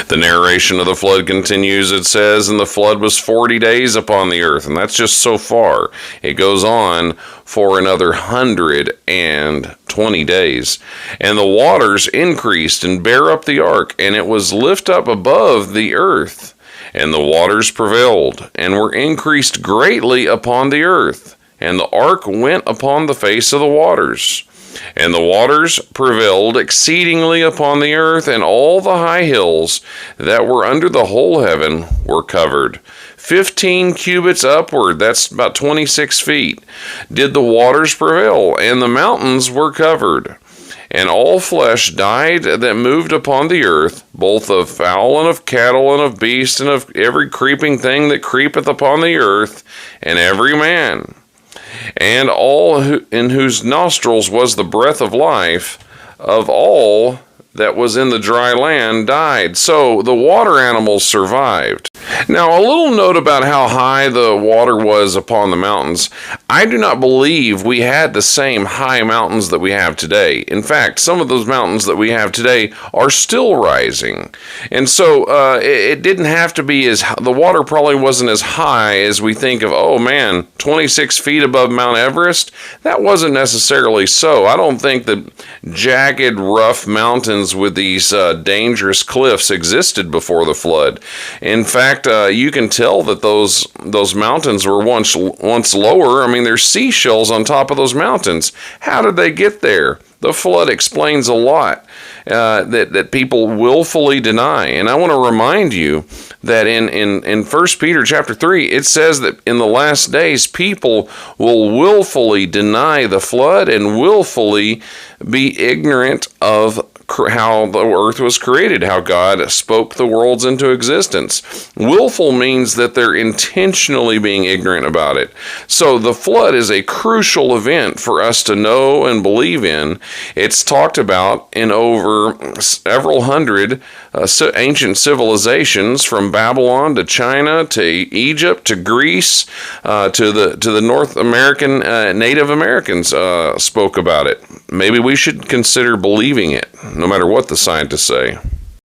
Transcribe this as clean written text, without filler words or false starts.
The narration of the flood continues. It says, and the flood was 40 days upon the earth. And that's just so far. It goes on for another 120 days. And the waters increased and bare up the ark, and it was lift up above the earth. And the waters prevailed, and were increased greatly upon the earth. And the ark went upon the face of the waters. And the waters prevailed exceedingly upon the earth, and all the high hills that were under the whole heaven were covered. 15 cubits upward, that's about 26 feet, did the waters prevail, and the mountains were covered. And all flesh died that moved upon the earth, both of fowl and of cattle and of beast and of every creeping thing that creepeth upon the earth, and every man. And all in whose nostrils was the breath of life, of all that was in the dry land died. So the water animals survived. Now, a little note about how high the water was upon the mountains. I do not believe we had the same high mountains that we have today. In fact, some of those mountains that we have today are still rising. And so it didn't have to be the water probably wasn't as high as we think of, 26 feet above Mount Everest. That wasn't necessarily so. I don't think that jagged, rough mountains with these dangerous cliffs existed before the flood. In fact, you can tell that those mountains were once lower. I mean, there's seashells on top of those mountains. How did they get there? The flood explains a lot that people willfully deny. And I want to remind you that in 1 Peter chapter 3, it says that in the last days, people will willfully deny the flood and willfully be ignorant of how the earth was created, how God spoke the worlds into existence. Willful means that they're intentionally being ignorant about it. So the flood is a crucial event for us to know and believe in. It's talked about in over several hundred ancient civilizations, from Babylon to China to Egypt to Greece to the North American Native Americans spoke about it. Maybe we should consider believing it, no matter what the scientists say.